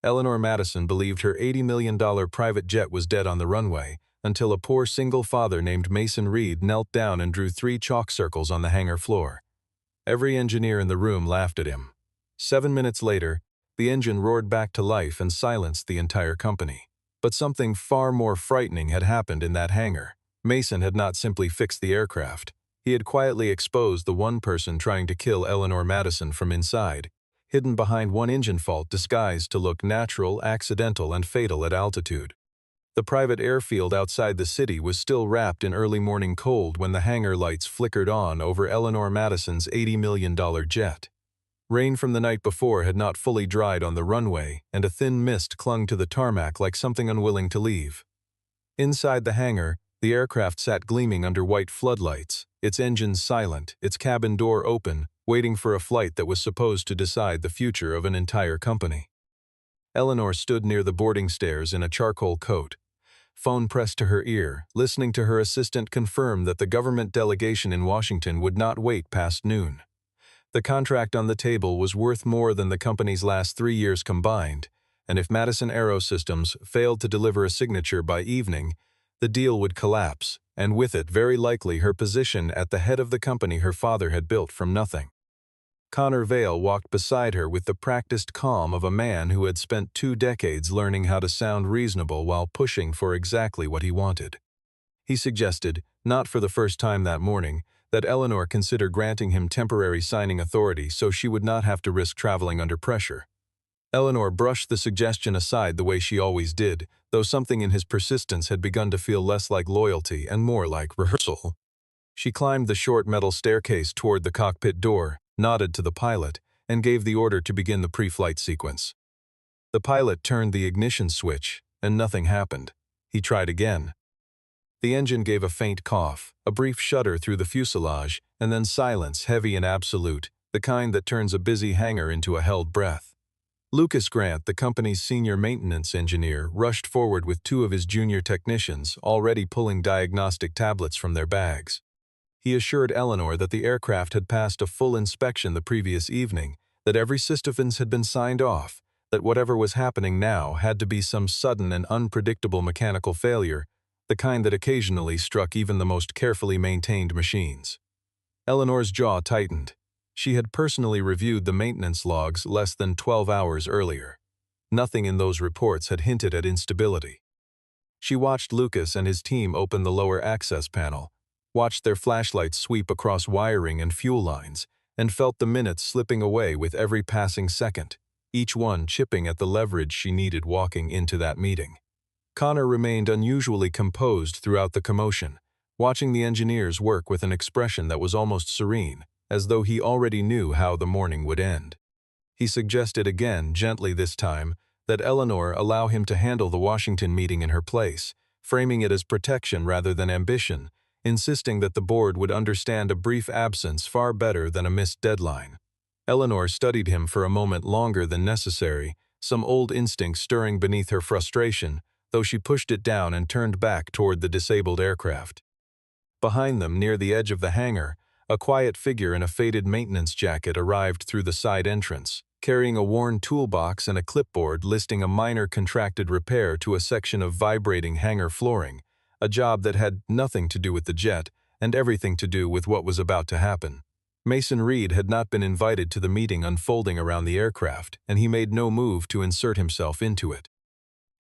Eleanor Madison believed her $80 million private jet was dead on the runway, until a poor single father named Mason Reed knelt down and drew 3 chalk circles on the hangar floor. Every engineer in the room laughed at him. 7 minutes later, the engine roared back to life and silenced the entire company. But something far more frightening had happened in that hangar. Mason had not simply fixed the aircraft. He had quietly exposed the one person trying to kill Eleanor Madison from inside, hidden behind one engine fault disguised to look natural, accidental, and fatal at altitude. The private airfield outside the city was still wrapped in early morning cold when the hangar lights flickered on over Eleanor Madison's $80 million jet. Rain from the night before had not fully dried on the runway, and a thin mist clung to the tarmac like something unwilling to leave. Inside the hangar, the aircraft sat gleaming under white floodlights, its engines silent, its cabin door open, waiting for a flight that was supposed to decide the future of an entire company. Eleanor stood near the boarding stairs in a charcoal coat, phone pressed to her ear, listening to her assistant confirm that the government delegation in Washington would not wait past noon. The contract on the table was worth more than the company's last 3 years combined, and if Madison Aerosystems failed to deliver a signature by evening, the deal would collapse, and with it very likely her position at the head of the company her father had built from nothing. Connor Vale walked beside her with the practiced calm of a man who had spent 2 decades learning how to sound reasonable while pushing for exactly what he wanted. He suggested, not for the first time that morning, that Eleanor consider granting him temporary signing authority so she would not have to risk traveling under pressure. Eleanor brushed the suggestion aside the way she always did, though something in his persistence had begun to feel less like loyalty and more like rehearsal. She climbed the short metal staircase toward the cockpit door, nodded to the pilot, and gave the order to begin the pre-flight sequence. The pilot turned the ignition switch, and nothing happened. He tried again. The engine gave a faint cough, a brief shudder through the fuselage, and then silence, heavy and absolute, the kind that turns a busy hangar into a held breath. Lucas Grant, the company's senior maintenance engineer, rushed forward with 2 of his junior technicians, already pulling diagnostic tablets from their bags. He assured Eleanor that the aircraft had passed a full inspection the previous evening, that every systophons had been signed off, that whatever was happening now had to be some sudden and unpredictable mechanical failure, the kind that occasionally struck even the most carefully maintained machines. Eleanor's jaw tightened. She had personally reviewed the maintenance logs less than 12 hours earlier. Nothing in those reports had hinted at instability. She watched Lucas and his team open the lower access panel, watched their flashlights sweep across wiring and fuel lines, and felt the minutes slipping away with every passing second, each one chipping at the leverage she needed walking into that meeting. Connor remained unusually composed throughout the commotion, watching the engineers work with an expression that was almost serene, as though he already knew how the morning would end. He suggested again, gently this time, that Eleanor allow him to handle the Washington meeting in her place, framing it as protection rather than ambition, insisting that the board would understand a brief absence far better than a missed deadline. Eleanor studied him for a moment longer than necessary, some old instinct stirring beneath her frustration, though she pushed it down and turned back toward the disabled aircraft. Behind them, near the edge of the hangar, a quiet figure in a faded maintenance jacket arrived through the side entrance, carrying a worn toolbox and a clipboard listing a minor contracted repair to a section of vibrating hangar flooring, a job that had nothing to do with the jet and everything to do with what was about to happen. Mason Reed had not been invited to the meeting unfolding around the aircraft, and he made no move to insert himself into it.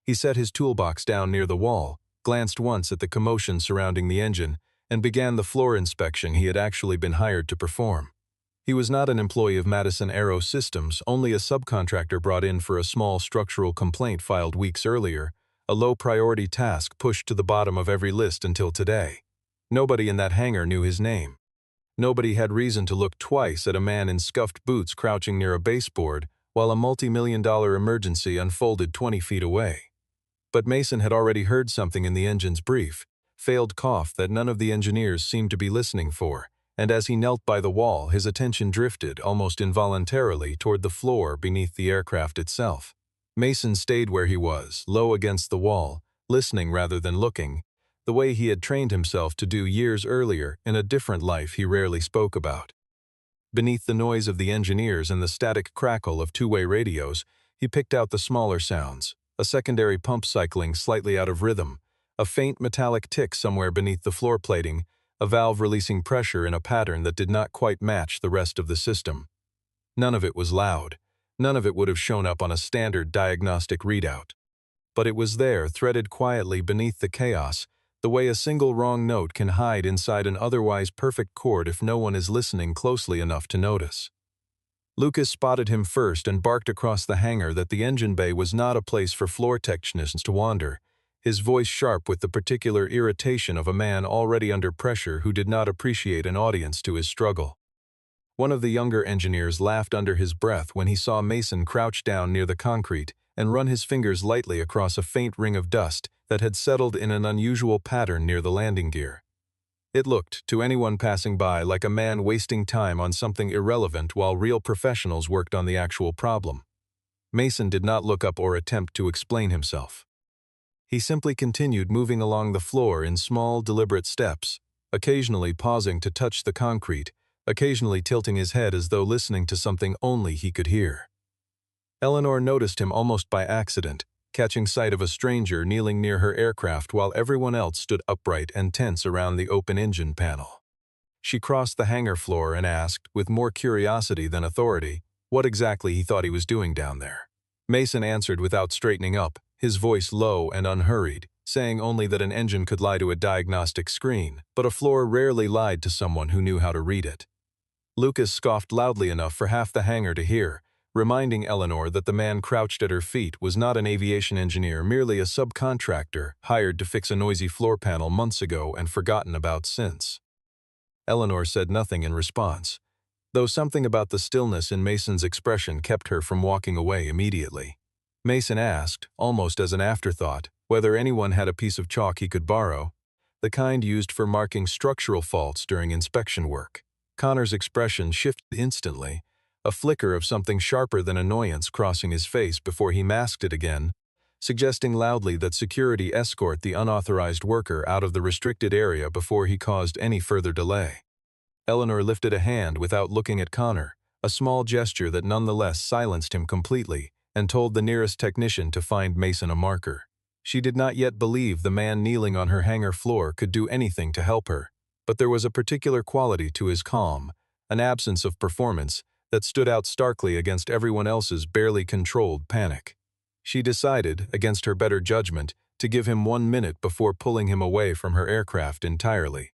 He set his toolbox down near the wall, glanced once at the commotion surrounding the engine, and began the floor inspection he had actually been hired to perform. He was not an employee of Madison Aerosystems, only a subcontractor brought in for a small structural complaint filed weeks earlier, a low-priority task pushed to the bottom of every list until today. Nobody in that hangar knew his name. Nobody had reason to look twice at a man in scuffed boots crouching near a baseboard while a multi-million-dollar emergency unfolded 20 feet away. But Mason had already heard something in the engine's brief, failed cough that none of the engineers seemed to be listening for, and as he knelt by the wall, his attention drifted, almost involuntarily, toward the floor beneath the aircraft itself. Mason stayed where he was, low against the wall, listening rather than looking, the way he had trained himself to do years earlier in a different life he rarely spoke about. Beneath the noise of the engineers and the static crackle of two-way radios, He picked out the smaller sounds, a secondary pump cycling slightly out of rhythm, a faint metallic tick somewhere beneath the floor plating, a valve releasing pressure in a pattern that did not quite match the rest of the system. None of it was loud. None of it would have shown up on a standard diagnostic readout. But it was there, threaded quietly beneath the chaos, the way a single wrong note can hide inside an otherwise perfect chord if no one is listening closely enough to notice. Lucas spotted him first and barked across the hangar that the engine bay was not a place for floor technicians to wander, his voice sharp with the particular irritation of a man already under pressure who did not appreciate an audience to his struggle. One of the younger engineers laughed under his breath when he saw Mason crouch down near the concrete and run his fingers lightly across a faint ring of dust that had settled in an unusual pattern near the landing gear. It looked, to anyone passing by, like a man wasting time on something irrelevant while real professionals worked on the actual problem. Mason did not look up or attempt to explain himself. He simply continued moving along the floor in small, deliberate steps, occasionally pausing to touch the concrete, occasionally tilting his head as though listening to something only he could hear. Eleanor noticed him almost by accident, catching sight of a stranger kneeling near her aircraft while everyone else stood upright and tense around the open engine panel. She crossed the hangar floor and asked, with more curiosity than authority, what exactly he thought he was doing down there. Mason answered without straightening up, his voice low and unhurried, saying only that an engine could lie to a diagnostic screen, but a floor rarely lied to someone who knew how to read it. Lucas scoffed loudly enough for half the hangar to hear, reminding Eleanor that the man crouched at her feet was not an aviation engineer, merely a subcontractor hired to fix a noisy floor panel months ago and forgotten about since. Eleanor said nothing in response, though something about the stillness in Mason's expression kept her from walking away immediately. Mason asked, almost as an afterthought, whether anyone had a piece of chalk he could borrow, the kind used for marking structural faults during inspection work. Connor's expression shifted instantly, a flicker of something sharper than annoyance crossing his face before he masked it again, suggesting loudly that security escort the unauthorized worker out of the restricted area before he caused any further delay. Eleanor lifted a hand without looking at Connor, a small gesture that nonetheless silenced him completely, and told the nearest technician to find Mason a marker. She did not yet believe the man kneeling on her hangar floor could do anything to help her, but there was a particular quality to his calm, an absence of performance, that stood out starkly against everyone else's barely controlled panic. She decided, against her better judgment, to give him 1 minute before pulling him away from her aircraft entirely.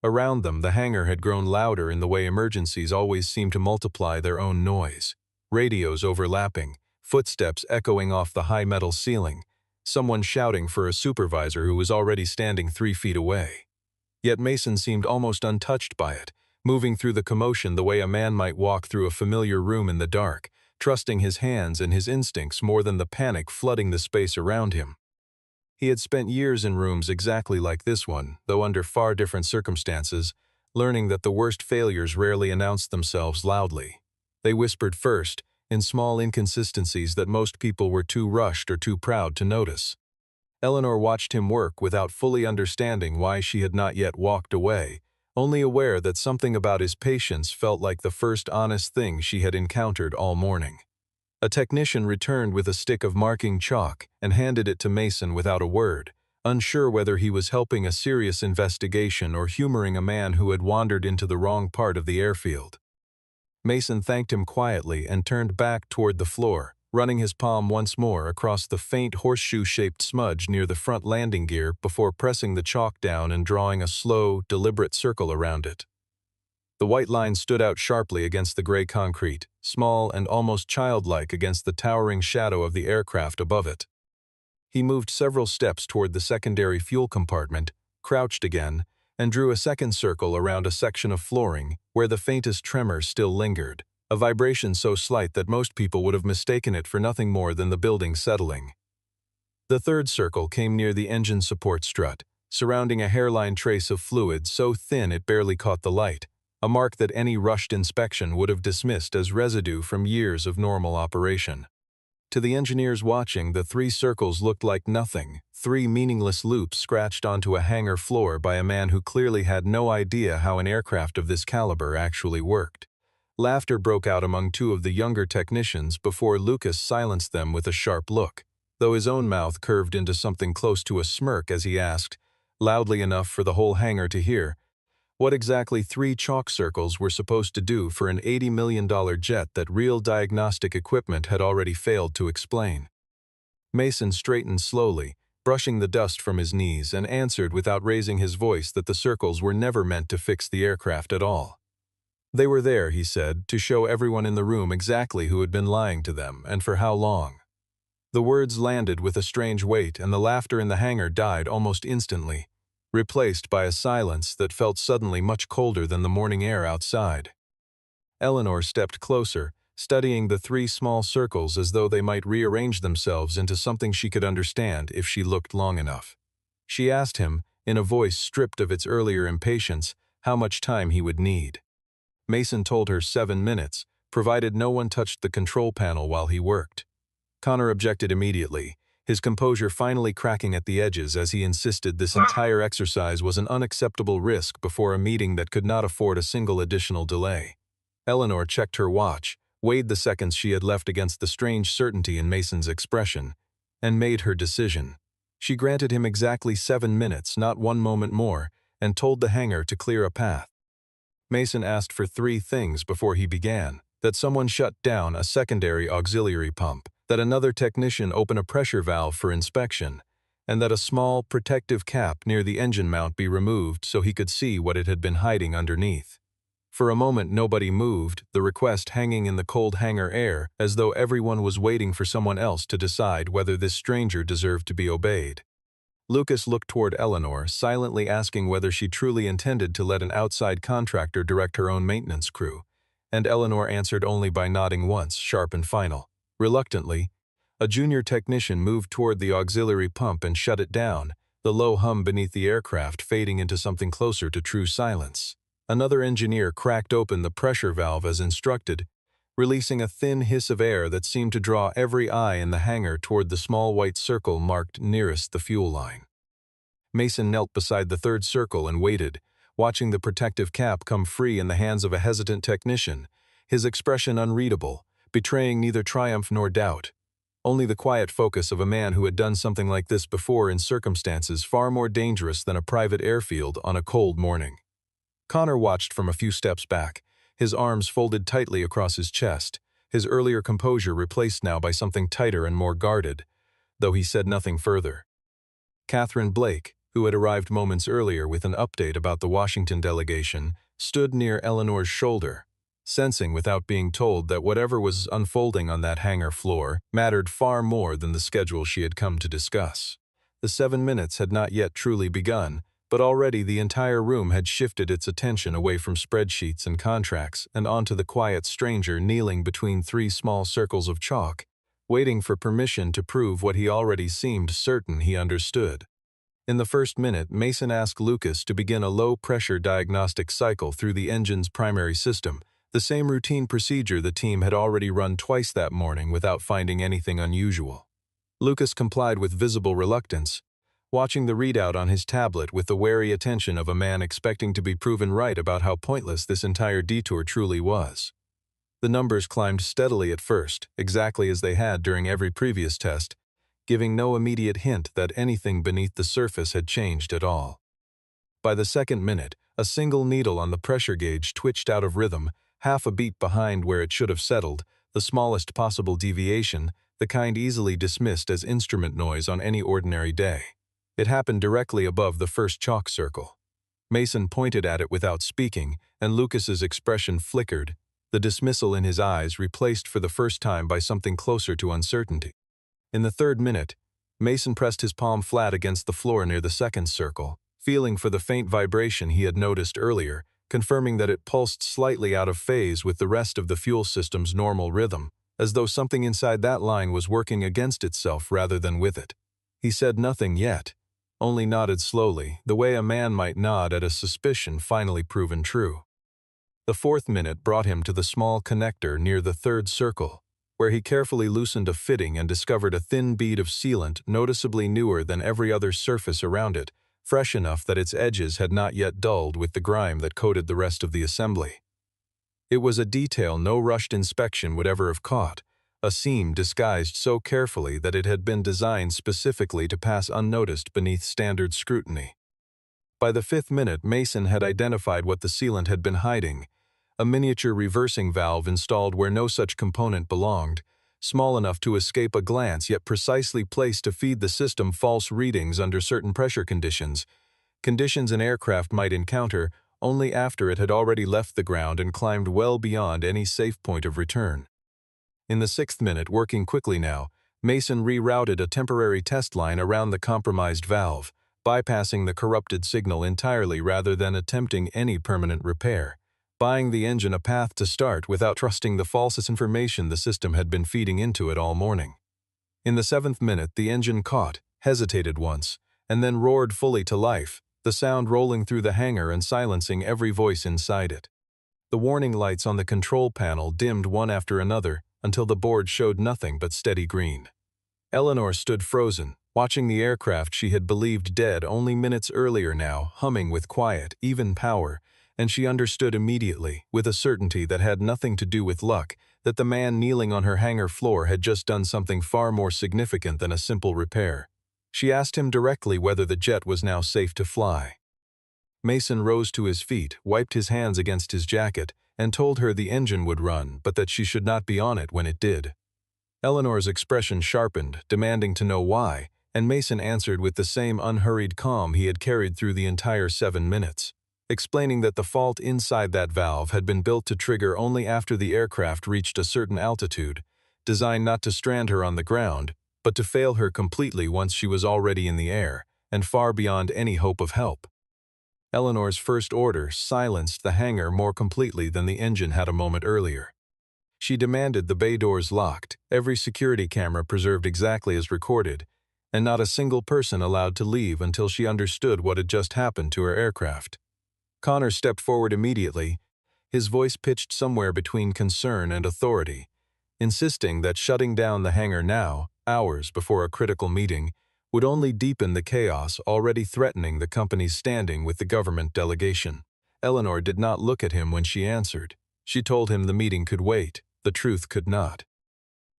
Around them, the hangar had grown louder in the way emergencies always seem to multiply their own noise. Radios overlapping, footsteps echoing off the high metal ceiling, someone shouting for a supervisor who was already standing 3 feet away. Yet Mason seemed almost untouched by it, moving through the commotion the way a man might walk through a familiar room in the dark, trusting his hands and his instincts more than the panic flooding the space around him. He had spent years in rooms exactly like this one, though under far different circumstances, learning that the worst failures rarely announced themselves loudly. They whispered first, in small inconsistencies that most people were too rushed or too proud to notice. Eleanor watched him work without fully understanding why she had not yet walked away, only aware that something about his patience felt like the first honest thing she had encountered all morning. A technician returned with a stick of marking chalk and handed it to Mason without a word, unsure whether he was helping a serious investigation or humoring a man who had wandered into the wrong part of the airfield. Mason thanked him quietly and turned back toward the floor, running his palm once more across the faint horseshoe-shaped smudge near the front landing gear before pressing the chalk down and drawing a slow, deliberate circle around it. The white line stood out sharply against the gray concrete, small and almost childlike against the towering shadow of the aircraft above it. He moved several steps toward the secondary fuel compartment, crouched again, and drew a second circle around a section of flooring where the faintest tremor still lingered, a vibration so slight that most people would have mistaken it for nothing more than the building settling. The third circle came near the engine support strut, surrounding a hairline trace of fluid so thin it barely caught the light, a mark that any rushed inspection would have dismissed as residue from years of normal operation. To the engineers watching, the 3 circles looked like nothing, 3 meaningless loops scratched onto a hangar floor by a man who clearly had no idea how an aircraft of this caliber actually worked. Laughter broke out among two of the younger technicians before Lucas silenced them with a sharp look, though his own mouth curved into something close to a smirk as he asked, loudly enough for the whole hangar to hear, what exactly 3 chalk circles were supposed to do for an $80 million jet that real diagnostic equipment had already failed to explain. Mason straightened slowly, brushing the dust from his knees, and answered without raising his voice that the circles were never meant to fix the aircraft at all. They were there, he said, to show everyone in the room exactly who had been lying to them and for how long. The words landed with a strange weight, and the laughter in the hangar died almost instantly, replaced by a silence that felt suddenly much colder than the morning air outside. Eleanor stepped closer, studying the 3 small circles as though they might rearrange themselves into something she could understand if she looked long enough. She asked him, in a voice stripped of its earlier impatience, how much time he would need. Mason told her 7 minutes, provided no one touched the control panel while he worked. Connor objected immediately, his composure finally cracking at the edges as he insisted this entire exercise was an unacceptable risk before a meeting that could not afford a single additional delay. Eleanor checked her watch, weighed the seconds she had left against the strange certainty in Mason's expression, and made her decision. She granted him exactly 7 minutes, not 1 moment more, and told the hangar to clear a path. Mason asked for 3 things before he began: that someone shut down a secondary auxiliary pump, that another technician open a pressure valve for inspection, and that a small protective cap near the engine mount be removed so he could see what it had been hiding underneath. For a moment nobody moved, the request hanging in the cold hangar air as though everyone was waiting for someone else to decide whether this stranger deserved to be obeyed. Lucas looked toward Eleanor, silently asking whether she truly intended to let an outside contractor direct her own maintenance crew, and Eleanor answered only by nodding once, sharp and final. Reluctantly, a junior technician moved toward the auxiliary pump and shut it down, the low hum beneath the aircraft fading into something closer to true silence. Another engineer cracked open the pressure valve as instructed, releasing a thin hiss of air that seemed to draw every eye in the hangar toward the small white circle marked nearest the fuel line. Mason knelt beside the 3rd circle and waited, watching the protective cap come free in the hands of a hesitant technician, his expression unreadable, betraying neither triumph nor doubt. Only the quiet focus of a man who had done something like this before in circumstances far more dangerous than a private airfield on a cold morning. Connor watched from a few steps back, his arms folded tightly across his chest, his earlier composure replaced now by something tighter and more guarded, though he said nothing further. Catherine Blake, who had arrived moments earlier with an update about the Washington delegation, stood near Eleanor's shoulder, sensing without being told that whatever was unfolding on that hangar floor mattered far more than the schedule she had come to discuss. The 7 minutes had not yet truly begun, but already the entire room had shifted its attention away from spreadsheets and contracts and onto the quiet stranger kneeling between 3 small circles of chalk, waiting for permission to prove what he already seemed certain he understood. In the first minute, Mason asked Lucas to begin a low-pressure diagnostic cycle through the engine's primary system, the same routine procedure the team had already run twice that morning without finding anything unusual. Lucas complied with visible reluctance, watching the readout on his tablet with the wary attention of a man expecting to be proven right about how pointless this entire detour truly was. The numbers climbed steadily at first, exactly as they had during every previous test, giving no immediate hint that anything beneath the surface had changed at all. By the 2nd minute, a single needle on the pressure gauge twitched out of rhythm, half a beat behind where it should have settled, the smallest possible deviation, the kind easily dismissed as instrument noise on any ordinary day. It happened directly above the first chalk circle. Mason pointed at it without speaking, and Lucas's expression flickered, the dismissal in his eyes replaced for the first time by something closer to uncertainty. In the 3rd minute, Mason pressed his palm flat against the floor near the 2nd circle, feeling for the faint vibration he had noticed earlier, confirming that it pulsed slightly out of phase with the rest of the fuel system's normal rhythm, as though something inside that line was working against itself rather than with it. He said nothing yet, only nodded slowly, the way a man might nod at a suspicion finally proven true. The 4th minute brought him to the small connector near the 3rd circle, where he carefully loosened a fitting and discovered a thin bead of sealant noticeably newer than every other surface around it, fresh enough that its edges had not yet dulled with the grime that coated the rest of the assembly. It was a detail no rushed inspection would ever have caught, a seam disguised so carefully that it had been designed specifically to pass unnoticed beneath standard scrutiny. By the fifth minute, Mason had identified what the sealant had been hiding: a miniature reversing valve installed where no such component belonged, small enough to escape a glance yet precisely placed to feed the system false readings under certain pressure conditions an aircraft might encounter only after it had already left the ground and climbed well beyond any safe point of return. In the sixth minute, working quickly now, Mason rerouted a temporary test line around the compromised valve, bypassing the corrupted signal entirely rather than attempting any permanent repair, buying the engine a path to start without trusting the false information the system had been feeding into it all morning. In the seventh minute, the engine caught, hesitated once, and then roared fully to life, the sound rolling through the hangar and silencing every voice inside it. The warning lights on the control panel dimmed one after another until the board showed nothing but steady green. Eleanor stood frozen, watching the aircraft she had believed dead only minutes earlier now humming with quiet, even power, and she understood immediately, with a certainty that had nothing to do with luck, that the man kneeling on her hangar floor had just done something far more significant than a simple repair. She asked him directly whether the jet was now safe to fly. Mason rose to his feet, wiped his hands against his jacket, and told her the engine would run, but that she should not be on it when it did. Eleanor's expression sharpened, demanding to know why, and Mason answered with the same unhurried calm he had carried through the entire 7 minutes, explaining that the fault inside that valve had been built to trigger only after the aircraft reached a certain altitude, designed not to strand her on the ground, but to fail her completely once she was already in the air, and far beyond any hope of help. Eleanor's first order silenced the hangar more completely than the engine had a moment earlier. She demanded the bay doors locked, every security camera preserved exactly as recorded, and not a single person allowed to leave until she understood what had just happened to her aircraft. Connor stepped forward immediately, his voice pitched somewhere between concern and authority, insisting that shutting down the hangar now, hours before a critical meeting, would only deepen the chaos already threatening the company's standing with the government delegation. Eleanor did not look at him when she answered. She told him the meeting could wait, the truth could not.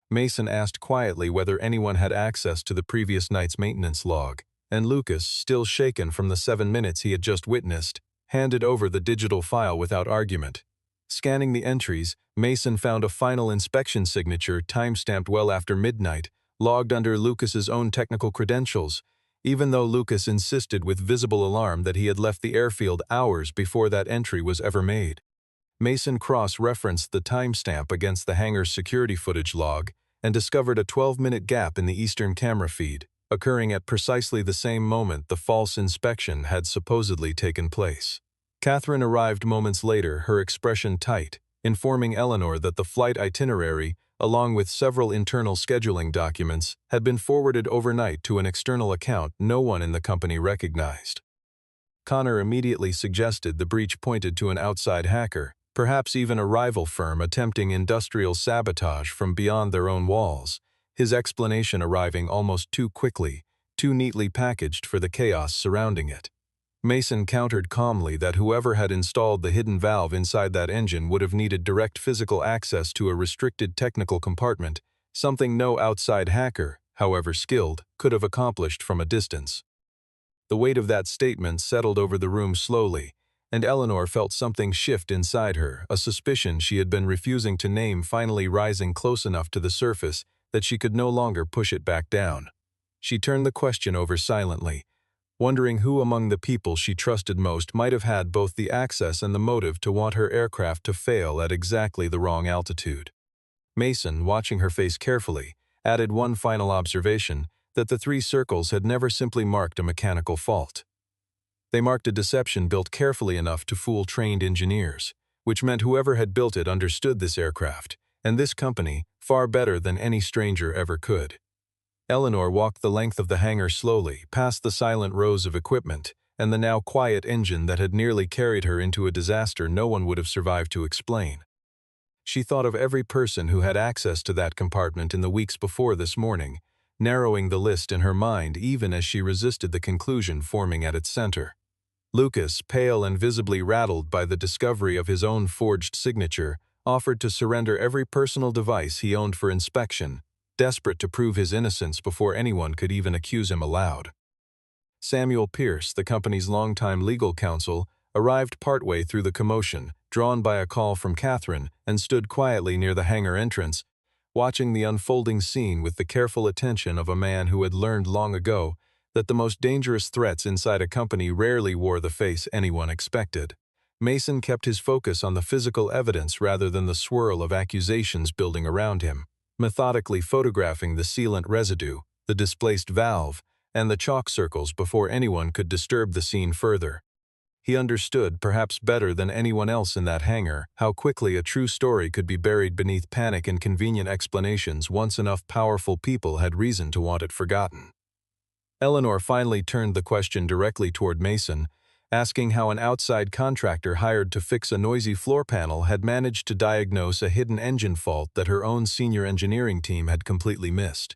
Mason asked quietly whether anyone had access to the previous night's maintenance log, and Lucas, still shaken from the 7 minutes he had just witnessed, handed over the digital file without argument. Scanning the entries, Mason found a final inspection signature time-stamped well after midnight, logged under Lucas's own technical credentials, even though Lucas insisted with visible alarm that he had left the airfield hours before that entry was ever made. Mason cross-referenced the timestamp against the hangar's security footage log and discovered a 12-minute gap in the eastern camera feed, occurring at precisely the same moment the false inspection had supposedly taken place. Catherine arrived moments later, her expression tight, informing Eleanor that the flight itinerary, along with several internal scheduling documents, had been forwarded overnight to an external account no one in the company recognized. Connor immediately suggested the breach pointed to an outside hacker, perhaps even a rival firm attempting industrial sabotage from beyond their own walls, his explanation arriving almost too quickly, too neatly packaged for the chaos surrounding it. Mason countered calmly that whoever had installed the hidden valve inside that engine would have needed direct physical access to a restricted technical compartment, something no outside hacker, however skilled, could have accomplished from a distance. The weight of that statement settled over the room slowly, and Eleanor felt something shift inside her, a suspicion she had been refusing to name finally rising close enough to the surface that she could no longer push it back down. She turned the question over silently, wondering who among the people she trusted most might have had both the access and the motive to want her aircraft to fail at exactly the wrong altitude. Mason, watching her face carefully, added one final observation, that the 3 circles had never simply marked a mechanical fault. They marked a deception built carefully enough to fool trained engineers, which meant whoever had built it understood this aircraft, and this company, far better than any stranger ever could. Eleanor walked the length of the hangar slowly, past the silent rows of equipment, and the now quiet engine that had nearly carried her into a disaster no one would have survived to explain. She thought of every person who had access to that compartment in the weeks before this morning, narrowing the list in her mind even as she resisted the conclusion forming at its center. Lucas, pale and visibly rattled by the discovery of his own forged signature, offered to surrender every personal device he owned for inspection, desperate to prove his innocence before anyone could even accuse him aloud. Samuel Pierce, the company's longtime legal counsel, arrived partway through the commotion, drawn by a call from Catherine, and stood quietly near the hangar entrance, watching the unfolding scene with the careful attention of a man who had learned long ago that the most dangerous threats inside a company rarely wore the face anyone expected. Mason kept his focus on the physical evidence rather than the swirl of accusations building around him, methodically photographing the sealant residue, the displaced valve, and the chalk circles before anyone could disturb the scene further. He understood, perhaps better than anyone else in that hangar, how quickly a true story could be buried beneath panic and convenient explanations once enough powerful people had reason to want it forgotten. Eleanor finally turned the question directly toward Mason, asking how an outside contractor hired to fix a noisy floor panel had managed to diagnose a hidden engine fault that her own senior engineering team had completely missed.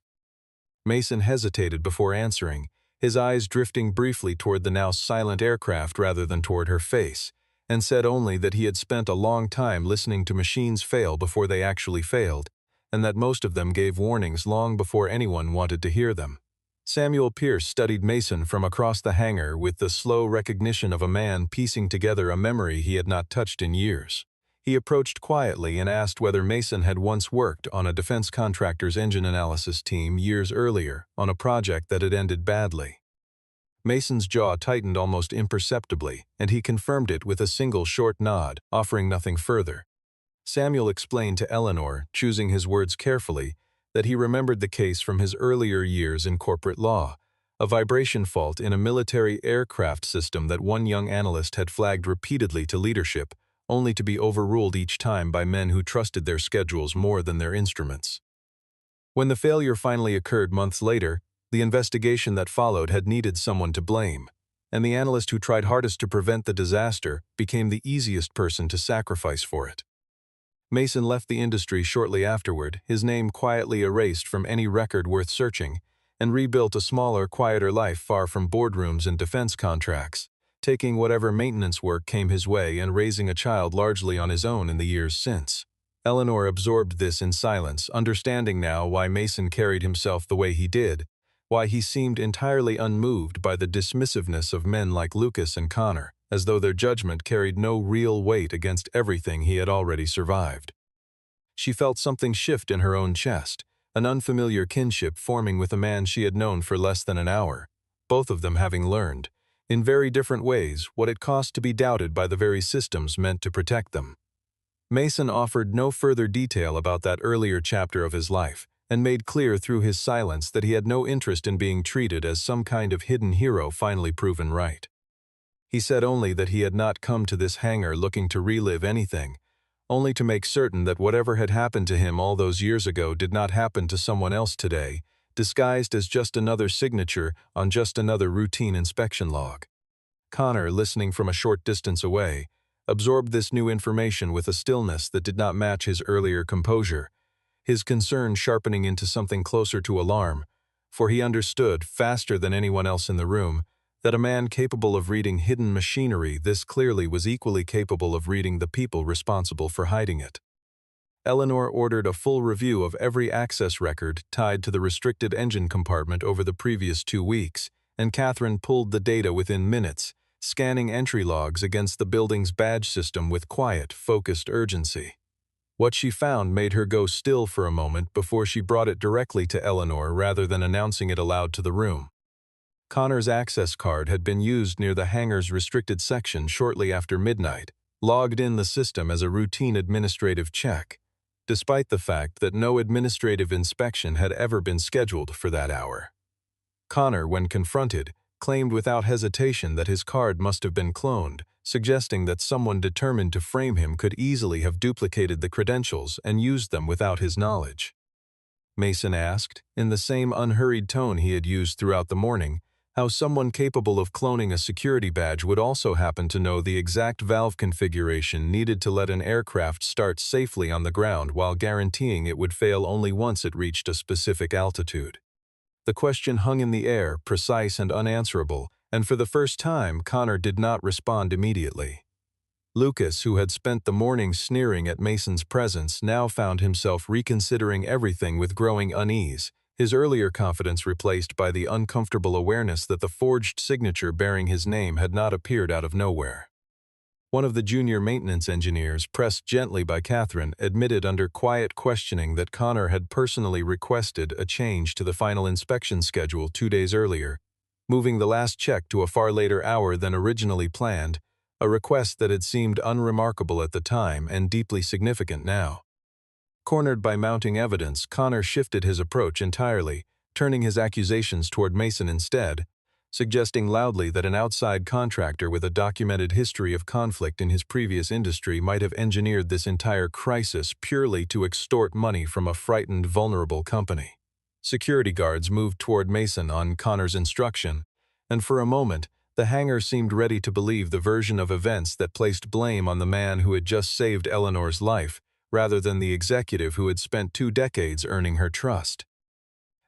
Mason hesitated before answering, his eyes drifting briefly toward the now silent aircraft rather than toward her face, and said only that he had spent a long time listening to machines fail before they actually failed, and that most of them gave warnings long before anyone wanted to hear them. Samuel Pierce studied Mason from across the hangar with the slow recognition of a man piecing together a memory he had not touched in years. He approached quietly and asked whether Mason had once worked on a defense contractor's engine analysis team years earlier on a project that had ended badly. Mason's jaw tightened almost imperceptibly, and he confirmed it with a single short nod, offering nothing further. Samuel explained to Eleanor, choosing his words carefully, that he remembered the case from his earlier years in corporate law, a vibration fault in a military aircraft system that one young analyst had flagged repeatedly to leadership, only to be overruled each time by men who trusted their schedules more than their instruments. When the failure finally occurred months later, the investigation that followed had needed someone to blame, and the analyst who tried hardest to prevent the disaster became the easiest person to sacrifice for it. Mason left the industry shortly afterward, his name quietly erased from any record worth searching, and rebuilt a smaller, quieter life far from boardrooms and defense contracts, taking whatever maintenance work came his way and raising a child largely on his own in the years since. Eleanor absorbed this in silence, understanding now why Mason carried himself the way he did, why he seemed entirely unmoved by the dismissiveness of men like Lucas and Connor, as though their judgment carried no real weight against everything he had already survived. She felt something shift in her own chest, an unfamiliar kinship forming with a man she had known for less than an hour, both of them having learned, in very different ways, what it cost to be doubted by the very systems meant to protect them. Mason offered no further detail about that earlier chapter of his life, and made clear through his silence that he had no interest in being treated as some kind of hidden hero finally proven right. He said only that he had not come to this hangar looking to relive anything, only to make certain that whatever had happened to him all those years ago did not happen to someone else today, disguised as just another signature on just another routine inspection log. Connor, listening from a short distance away, absorbed this new information with a stillness that did not match his earlier composure, his concern sharpening into something closer to alarm, for he understood, faster than anyone else in the room, that a man capable of reading hidden machinery this clearly was equally capable of reading the people responsible for hiding it. Eleanor ordered a full review of every access record tied to the restricted engine compartment over the previous 2 weeks, and Catherine pulled the data within minutes, scanning entry logs against the building's badge system with quiet, focused urgency. What she found made her go still for a moment before she brought it directly to Eleanor rather than announcing it aloud to the room. Connor's access card had been used near the hangar's restricted section shortly after midnight, logged in the system as a routine administrative check, despite the fact that no administrative inspection had ever been scheduled for that hour. Connor, when confronted, claimed without hesitation that his card must have been cloned, suggesting that someone determined to frame him could easily have duplicated the credentials and used them without his knowledge. Mason asked, in the same unhurried tone he had used throughout the morning, how someone capable of cloning a security badge would also happen to know the exact valve configuration needed to let an aircraft start safely on the ground while guaranteeing it would fail only once it reached a specific altitude. The question hung in the air, precise and unanswerable, and for the first time, Connor did not respond immediately. Lucas, who had spent the morning sneering at Mason's presence, now found himself reconsidering everything with growing unease, his earlier confidence replaced by the uncomfortable awareness that the forged signature bearing his name had not appeared out of nowhere. One of the junior maintenance engineers, pressed gently by Catherine, admitted under quiet questioning that Connor had personally requested a change to the final inspection schedule 2 days earlier, moving the last check to a far later hour than originally planned, a request that had seemed unremarkable at the time and deeply significant now. Cornered by mounting evidence, Connor shifted his approach entirely, turning his accusations toward Mason instead, suggesting loudly that an outside contractor with a documented history of conflict in his previous industry might have engineered this entire crisis purely to extort money from a frightened, vulnerable company. Security guards moved toward Mason on Connor's instruction, and for a moment, the hangar seemed ready to believe the version of events that placed blame on the man who had just saved Eleanor's life, rather than the executive who had spent 2 decades earning her trust.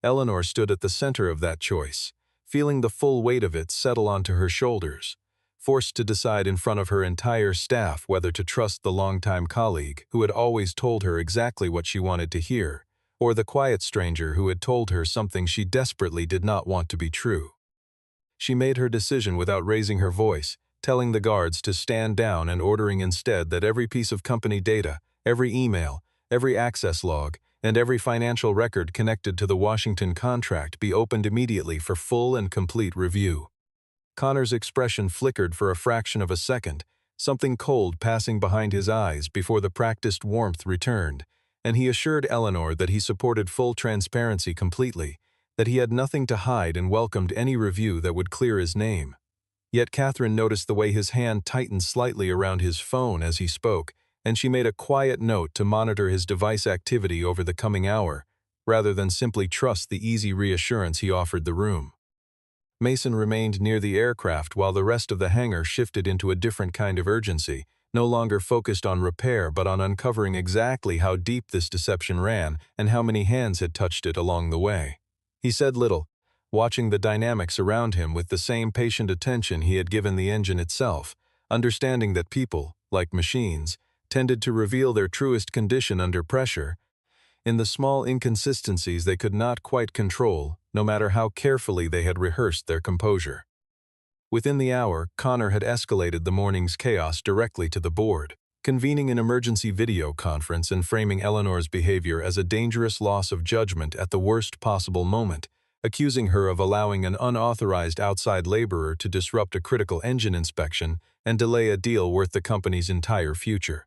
Eleanor stood at the center of that choice, feeling the full weight of it settle onto her shoulders, forced to decide in front of her entire staff whether to trust the longtime colleague who had always told her exactly what she wanted to hear, or the quiet stranger who had told her something she desperately did not want to be true. She made her decision without raising her voice, telling the guards to stand down and ordering instead that every piece of company data, every email, every access log, and every financial record connected to the Washington contract be opened immediately for full and complete review. Connor's expression flickered for a fraction of a second, something cold passing behind his eyes before the practiced warmth returned, and he assured Eleanor that he supported full transparency completely, that he had nothing to hide and welcomed any review that would clear his name. Yet Catherine noticed the way his hand tightened slightly around his phone as he spoke, and she made a quiet note to monitor his device activity over the coming hour, rather than simply trust the easy reassurance he offered the room. Mason remained near the aircraft while the rest of the hangar shifted into a different kind of urgency, no longer focused on repair but on uncovering exactly how deep this deception ran and how many hands had touched it along the way. He said little, watching the dynamics around him with the same patient attention he had given the engine itself, understanding that people, like machines, tended to reveal their truest condition under pressure, in the small inconsistencies they could not quite control, no matter how carefully they had rehearsed their composure. Within the hour, Connor had escalated the morning's chaos directly to the board, convening an emergency video conference and framing Eleanor's behavior as a dangerous loss of judgment at the worst possible moment, accusing her of allowing an unauthorized outside laborer to disrupt a critical engine inspection and delay a deal worth the company's entire future.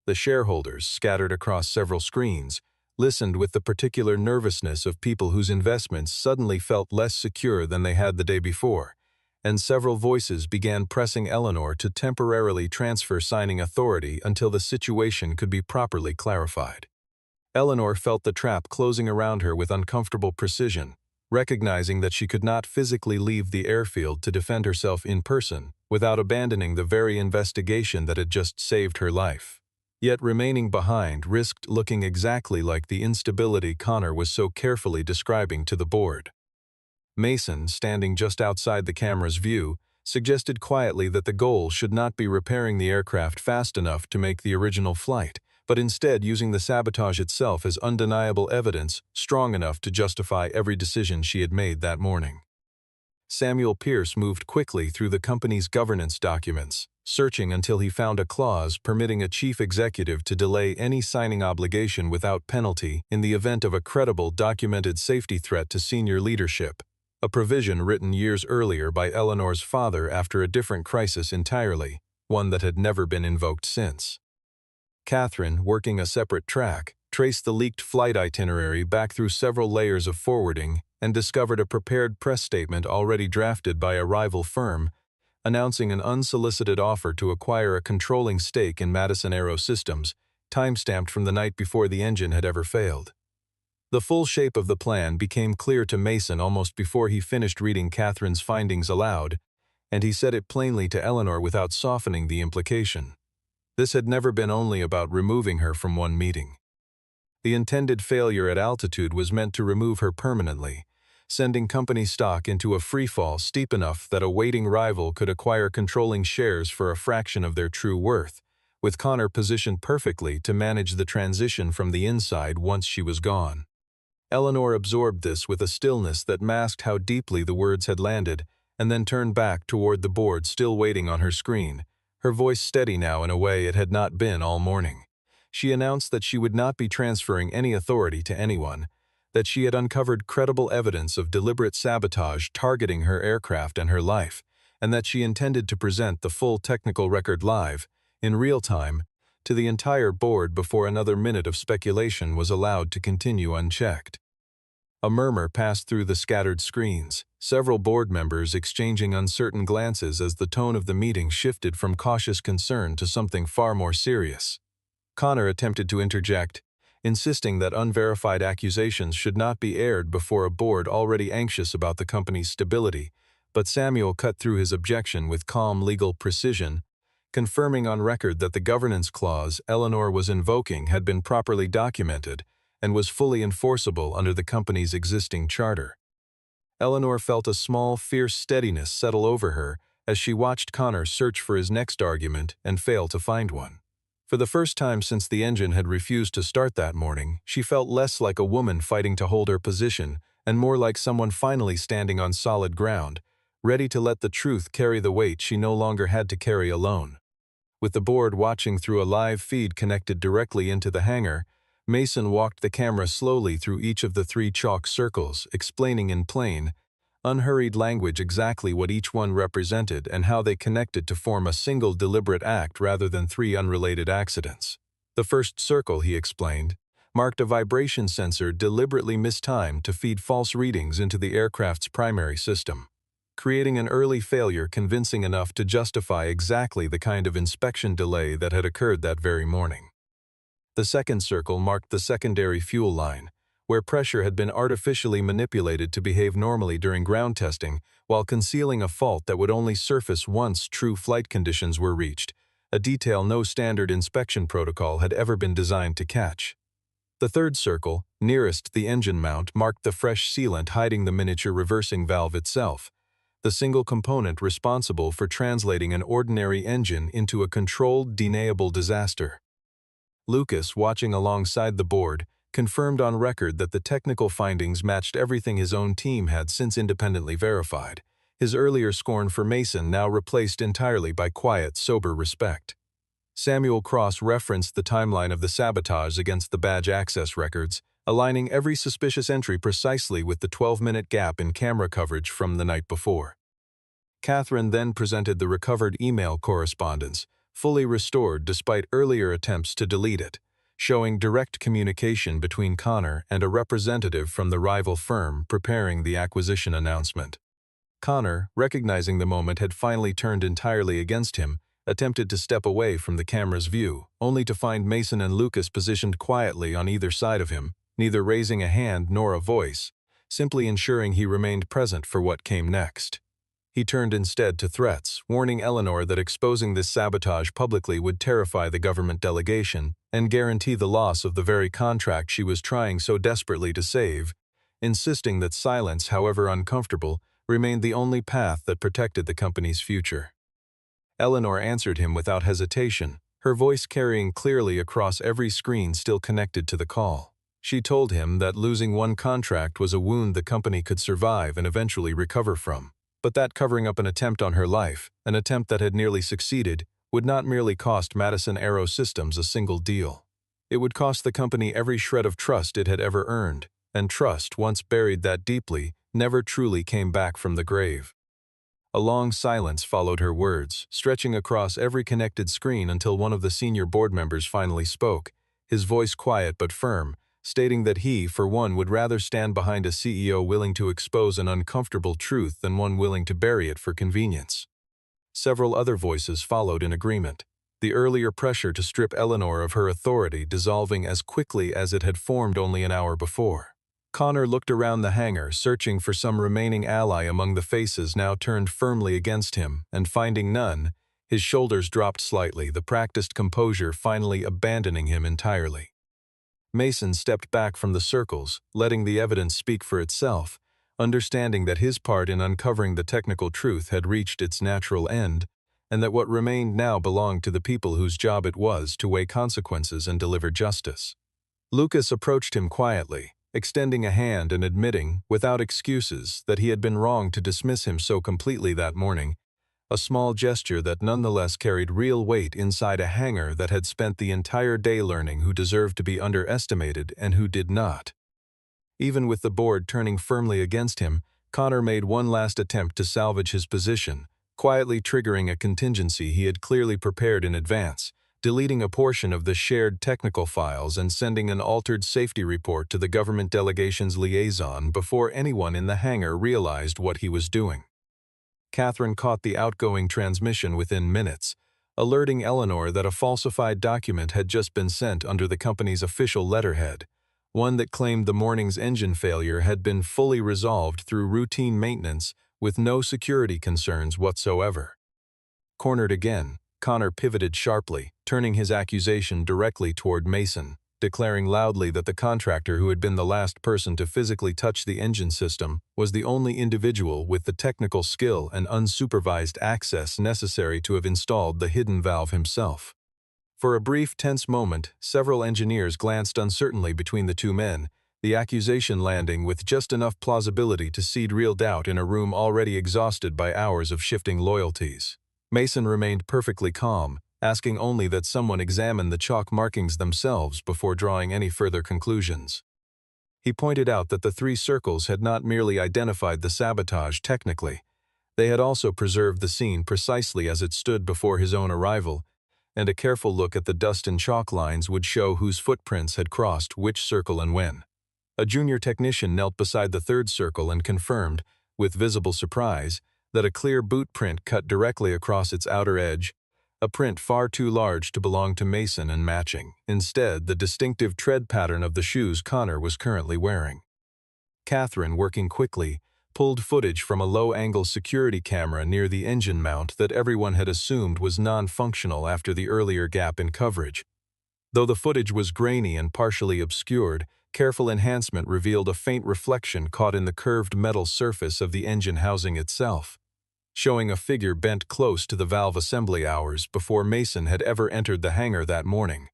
The shareholders, scattered across several screens, listened with the particular nervousness of people whose investments suddenly felt less secure than they had the day before, and several voices began pressing Eleanor to temporarily transfer signing authority until the situation could be properly clarified. Eleanor felt the trap closing around her with uncomfortable precision, recognizing that she could not physically leave the airfield to defend herself in person without abandoning the very investigation that had just saved her life. Yet remaining behind risked looking exactly like the instability Connor was so carefully describing to the board. Mason, standing just outside the camera's view, suggested quietly that the goal should not be repairing the aircraft fast enough to make the original flight, but instead using the sabotage itself as undeniable evidence strong enough to justify every decision she had made that morning. Samuel Pierce moved quickly through the company's governance documents, searching until he found a clause permitting a chief executive to delay any signing obligation without penalty in the event of a credible documented safety threat to senior leadership, a provision written years earlier by Eleanor's father after a different crisis entirely, one that had never been invoked since. Catherine, working a separate track, traced the leaked flight itinerary back through several layers of forwarding and discovered a prepared press statement already drafted by a rival firm, announcing an unsolicited offer to acquire a controlling stake in Madison Aero Systems, time-stamped from the night before the engine had ever failed. The full shape of the plan became clear to Mason almost before he finished reading Catherine's findings aloud, and he said it plainly to Eleanor without softening the implication. This had never been only about removing her from one meeting. The intended failure at altitude was meant to remove her permanently, sending company stock into a freefall steep enough that a waiting rival could acquire controlling shares for a fraction of their true worth, with Connor positioned perfectly to manage the transition from the inside once she was gone. Eleanor absorbed this with a stillness that masked how deeply the words had landed, and then turned back toward the board still waiting on her screen, her voice steady now in a way it had not been all morning. She announced that she would not be transferring any authority to anyone, that she had uncovered credible evidence of deliberate sabotage targeting her aircraft and her life, and that she intended to present the full technical record live, in real time, to the entire board before another minute of speculation was allowed to continue unchecked. A murmur passed through the scattered screens, several board members exchanging uncertain glances as the tone of the meeting shifted from cautious concern to something far more serious. Connor attempted to interject, insisting that unverified accusations should not be aired before a board already anxious about the company's stability, but Samuel cut through his objection with calm legal precision, confirming on record that the governance clause Eleanor was invoking had been properly documented and was fully enforceable under the company's existing charter. Eleanor felt a small, fierce steadiness settle over her as she watched Connor search for his next argument and fail to find one. For the first time since the engine had refused to start that morning, she felt less like a woman fighting to hold her position and more like someone finally standing on solid ground, ready to let the truth carry the weight she no longer had to carry alone. With the board watching through a live feed connected directly into the hangar, Mason walked the camera slowly through each of the 3 chalk circles, explaining in plain, unhurried language exactly what each one represented and how they connected to form a single deliberate act rather than 3 unrelated accidents. The first circle, he explained, marked a vibration sensor deliberately mistimed to feed false readings into the aircraft's primary system, creating an early failure convincing enough to justify exactly the kind of inspection delay that had occurred that very morning. The second circle marked the secondary fuel line, where pressure had been artificially manipulated to behave normally during ground testing while concealing a fault that would only surface once true flight conditions were reached, a detail no standard inspection protocol had ever been designed to catch. The third circle, nearest the engine mount, marked the fresh sealant hiding the miniature reversing valve itself, the single component responsible for translating an ordinary engine into a controlled, deniable disaster. Lucas, watching alongside the board, confirmed on record that the technical findings matched everything his own team had since independently verified, his earlier scorn for Mason now replaced entirely by quiet, sober respect. Samuel Cross referenced the timeline of the sabotage against the badge access records, aligning every suspicious entry precisely with the 12-minute gap in camera coverage from the night before. Catherine then presented the recovered email correspondence, fully restored despite earlier attempts to delete it, showing direct communication between Connor and a representative from the rival firm preparing the acquisition announcement. Connor, recognizing the moment had finally turned entirely against him, attempted to step away from the camera's view, only to find Mason and Lucas positioned quietly on either side of him, neither raising a hand nor a voice, simply ensuring he remained present for what came next. He turned instead to threats, warning Eleanor that exposing this sabotage publicly would terrify the government delegation and guarantee the loss of the very contract she was trying so desperately to save, insisting that silence, however uncomfortable, remained the only path that protected the company's future. Eleanor answered him without hesitation, her voice carrying clearly across every screen still connected to the call. She told him that losing one contract was a wound the company could survive and eventually recover from, but that covering up an attempt on her life, an attempt that had nearly succeeded, would not merely cost Madison Aero Systems a single deal. It would cost the company every shred of trust it had ever earned, and trust, once buried that deeply, never truly came back from the grave. A long silence followed her words, stretching across every connected screen until one of the senior board members finally spoke, his voice quiet but firm, stating that he, for one, would rather stand behind a CEO willing to expose an uncomfortable truth than one willing to bury it for convenience. Several other voices followed in agreement, the earlier pressure to strip Eleanor of her authority dissolving as quickly as it had formed only an hour before. Connor looked around the hangar, searching for some remaining ally among the faces now turned firmly against him, and finding none, his shoulders dropped slightly, the practiced composure finally abandoning him entirely. Mason stepped back from the circles, letting the evidence speak for itself, understanding that his part in uncovering the technical truth had reached its natural end, and that what remained now belonged to the people whose job it was to weigh consequences and deliver justice. Lucas approached him quietly, extending a hand and admitting, without excuses, that he had been wrong to dismiss him so completely that morning, a small gesture that nonetheless carried real weight inside a hangar that had spent the entire day learning who deserved to be underestimated and who did not. Even with the board turning firmly against him, Connor made one last attempt to salvage his position, quietly triggering a contingency he had clearly prepared in advance, deleting a portion of the shared technical files and sending an altered safety report to the government delegation's liaison before anyone in the hangar realized what he was doing. Catherine caught the outgoing transmission within minutes, alerting Eleanor that a falsified document had just been sent under the company's official letterhead, one that claimed the morning's engine failure had been fully resolved through routine maintenance with no security concerns whatsoever. Cornered again, Connor pivoted sharply, turning his accusation directly toward Mason, declaring loudly that the contractor who had been the last person to physically touch the engine system was the only individual with the technical skill and unsupervised access necessary to have installed the hidden valve himself. For a brief, tense moment, several engineers glanced uncertainly between the two men, the accusation landing with just enough plausibility to seed real doubt in a room already exhausted by hours of shifting loyalties. Mason remained perfectly calm, asking only that someone examine the chalk markings themselves before drawing any further conclusions. He pointed out that the 3 circles had not merely identified the sabotage technically, they had also preserved the scene precisely as it stood before his own arrival, and a careful look at the dust and chalk lines would show whose footprints had crossed which circle and when. A junior technician knelt beside the 3rd circle and confirmed, with visible surprise, that a clear boot print cut directly across its outer edge, a print far too large to belong to Mason and matching, instead, the distinctive tread pattern of the shoes Connor was currently wearing. Catherine, working quickly, pulled footage from a low-angle security camera near the engine mount that everyone had assumed was non-functional after the earlier gap in coverage. Though the footage was grainy and partially obscured, careful enhancement revealed a faint reflection caught in the curved metal surface of the engine housing itself, showing a figure bent close to the valve assembly hours before Mason had ever entered the hangar that morning.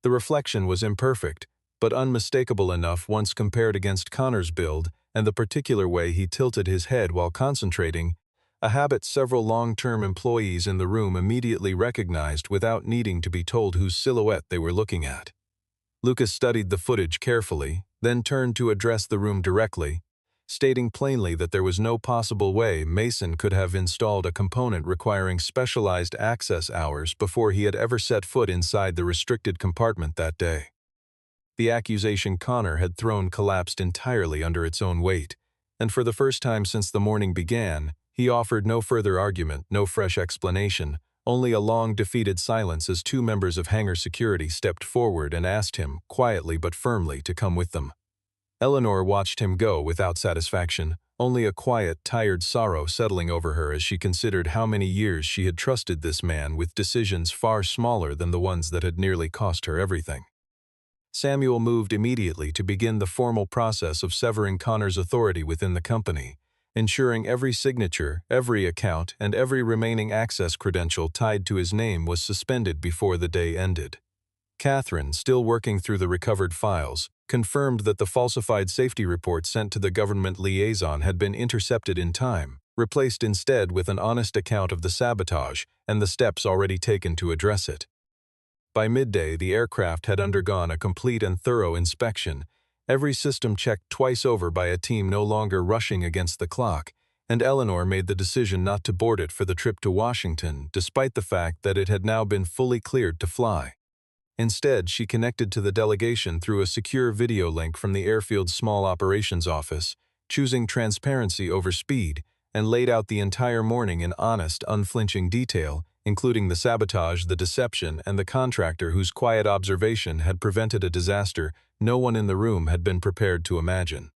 The reflection was imperfect, but unmistakable enough once compared against Connor's build and the particular way he tilted his head while concentrating, a habit several long-term employees in the room immediately recognized without needing to be told whose silhouette they were looking at. Lucas studied the footage carefully, then turned to address the room directly, stating plainly that there was no possible way Mason could have installed a component requiring specialized access hours before he had ever set foot inside the restricted compartment that day. The accusation Connor had thrown collapsed entirely under its own weight, and for the first time since the morning began, he offered no further argument, no fresh explanation, only a long defeated silence as 2 members of hangar security stepped forward and asked him, quietly but firmly, to come with them. Eleanor watched him go without satisfaction, only a quiet, tired sorrow settling over her as she considered how many years she had trusted this man with decisions far smaller than the ones that had nearly cost her everything. Samuel moved immediately to begin the formal process of severing Connor's authority within the company, ensuring every signature, every account, and every remaining access credential tied to his name was suspended before the day ended. Catherine, still working through the recovered files, confirmed that the falsified safety report sent to the government liaison had been intercepted in time, replaced instead with an honest account of the sabotage and the steps already taken to address it. By midday, the aircraft had undergone a complete and thorough inspection, every system checked twice over by a team no longer rushing against the clock, and Eleanor made the decision not to board it for the trip to Washington, despite the fact that it had now been fully cleared to fly. Instead, she connected to the delegation through a secure video link from the airfield's small operations office, choosing transparency over speed, and laid out the entire morning in honest, unflinching detail, including the sabotage, the deception, and the contractor whose quiet observation had prevented a disaster no one in the room had been prepared to imagine.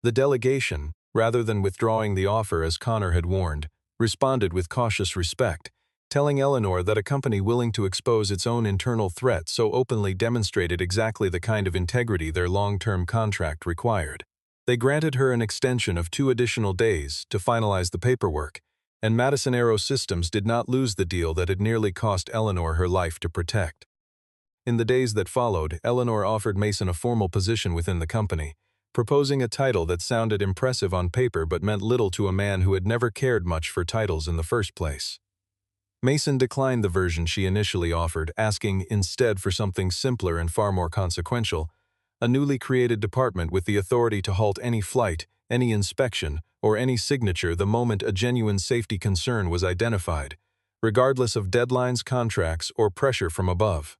The delegation, rather than withdrawing the offer as Connor had warned, responded with cautious respect, telling Eleanor that a company willing to expose its own internal threat so openly demonstrated exactly the kind of integrity their long-term contract required. They granted her an extension of 2 additional days to finalize the paperwork, and Madison Aero Systems did not lose the deal that had nearly cost Eleanor her life to protect. In the days that followed, Eleanor offered Mason a formal position within the company, proposing a title that sounded impressive on paper but meant little to a man who had never cared much for titles in the first place. Mason declined the version she initially offered, asking instead for something simpler and far more consequential: a newly created department with the authority to halt any flight, any inspection, or any signature the moment a genuine safety concern was identified, regardless of deadlines, contracts, or pressure from above.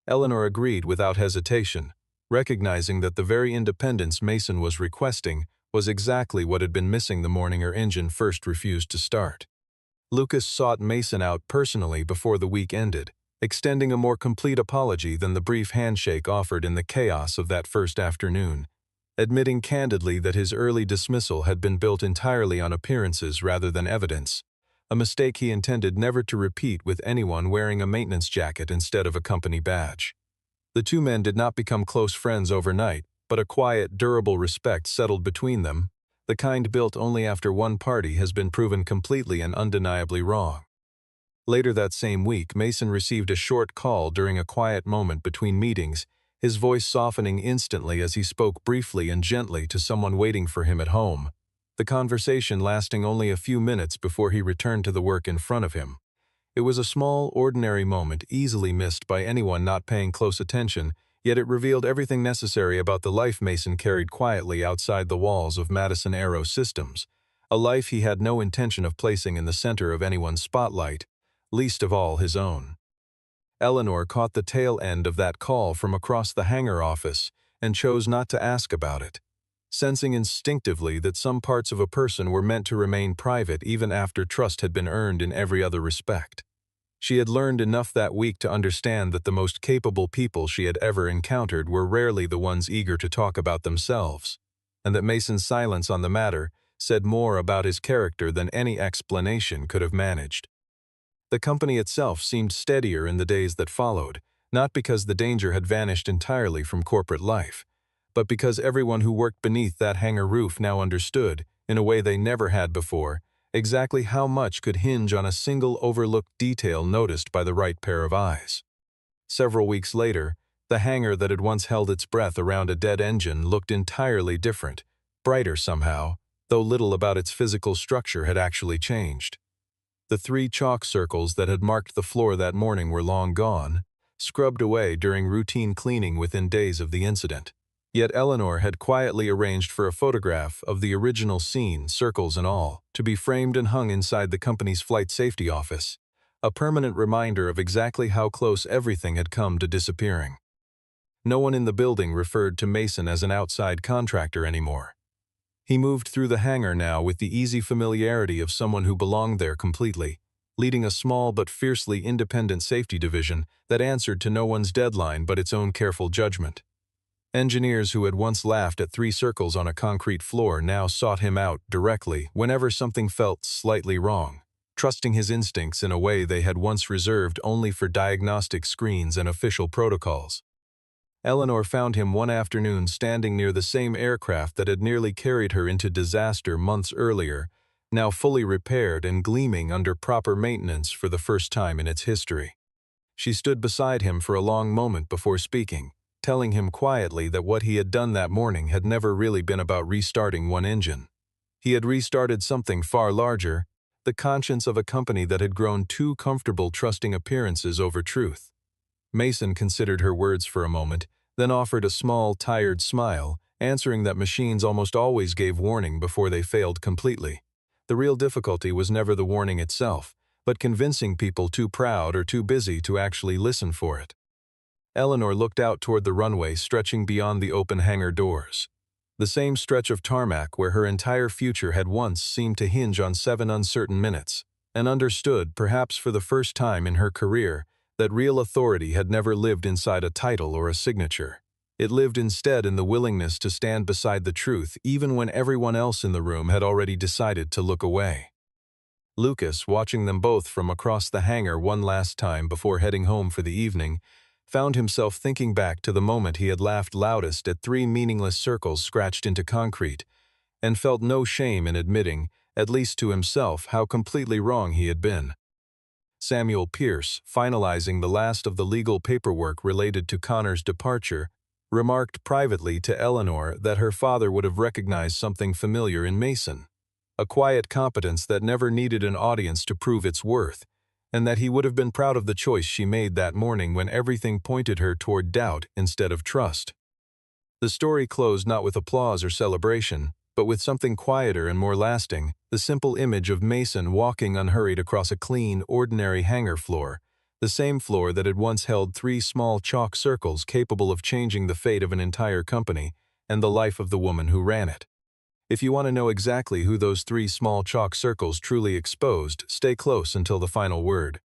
Eleanor agreed without hesitation, recognizing that the very independence Mason was requesting was exactly what had been missing the morning her engine first refused to start. Lucas sought Mason out personally before the week ended, extending a more complete apology than the brief handshake offered in the chaos of that first afternoon, admitting candidly that his early dismissal had been built entirely on appearances rather than evidence, a mistake he intended never to repeat with anyone wearing a maintenance jacket instead of a company badge. The two men did not become close friends overnight, but a quiet, durable respect settled between them, the kind built only after one party has been proven completely and undeniably wrong. Later that same week, Mason received a short call during a quiet moment between meetings, his voice softening instantly as he spoke briefly and gently to someone waiting for him at home, the conversation lasting only a few minutes before he returned to the work in front of him. It was a small, ordinary moment easily missed by anyone not paying close attention, yet it revealed everything necessary about the life Mason carried quietly outside the walls of Madison Aero Systems, a life he had no intention of placing in the center of anyone's spotlight, least of all his own. Eleanor caught the tail end of that call from across the hangar office and chose not to ask about it, sensing instinctively that some parts of a person were meant to remain private even after trust had been earned in every other respect. She had learned enough that week to understand that the most capable people she had ever encountered were rarely the ones eager to talk about themselves, and that Mason's silence on the matter said more about his character than any explanation could have managed. The company itself seemed steadier in the days that followed, not because the danger had vanished entirely from corporate life, but because everyone who worked beneath that hangar roof now understood, in a way they never had before, exactly how much could hinge on a single overlooked detail noticed by the right pair of eyes. Several weeks later, the hangar that had once held its breath around a dead engine looked entirely different, brighter somehow, though little about its physical structure had actually changed. The 3 chalk circles that had marked the floor that morning were long gone, scrubbed away during routine cleaning within days of the incident. Yet Eleanor had quietly arranged for a photograph of the original scene, circles and all, to be framed and hung inside the company's flight safety office, a permanent reminder of exactly how close everything had come to disappearing. No one in the building referred to Mason as an outside contractor anymore. He moved through the hangar now with the easy familiarity of someone who belonged there completely, leading a small but fiercely independent safety division that answered to no one's deadline but its own careful judgment. Engineers who had once laughed at 3 circles on a concrete floor now sought him out directly whenever something felt slightly wrong, trusting his instincts in a way they had once reserved only for diagnostic screens and official protocols. Eleanor found him one afternoon standing near the same aircraft that had nearly carried her into disaster months earlier, now fully repaired and gleaming under proper maintenance for the first time in its history. She stood beside him for a long moment before speaking, telling him quietly that what he had done that morning had never really been about restarting one engine. He had restarted something far larger, the conscience of a company that had grown too comfortable trusting appearances over truth. Mason considered her words for a moment, then offered a small, tired smile, answering that machines almost always gave warning before they failed completely. The real difficulty was never the warning itself, but convincing people too proud or too busy to actually listen for it. Eleanor looked out toward the runway stretching beyond the open hangar doors. The same stretch of tarmac where her entire future had once seemed to hinge on 7 uncertain minutes, and understood, perhaps for the first time in her career, that real authority had never lived inside a title or a signature. It lived instead in the willingness to stand beside the truth even when everyone else in the room had already decided to look away. Lucas, watching them both from across the hangar one last time before heading home for the evening, found himself thinking back to the moment he had laughed loudest at 3 meaningless circles scratched into concrete, and felt no shame in admitting, at least to himself, how completely wrong he had been. Samuel Pierce, finalizing the last of the legal paperwork related to Connor's departure, remarked privately to Eleanor that her father would have recognized something familiar in Mason, a quiet competence that never needed an audience to prove its worth, and that he would have been proud of the choice she made that morning when everything pointed her toward doubt instead of trust. The story closed not with applause or celebration, but with something quieter and more lasting, the simple image of Mason walking unhurried across a clean, ordinary hangar floor, the same floor that had once held 3 small chalk circles capable of changing the fate of an entire company and the life of the woman who ran it. If you want to know exactly who those 3 small chalk circles truly exposed, stay close until the final word.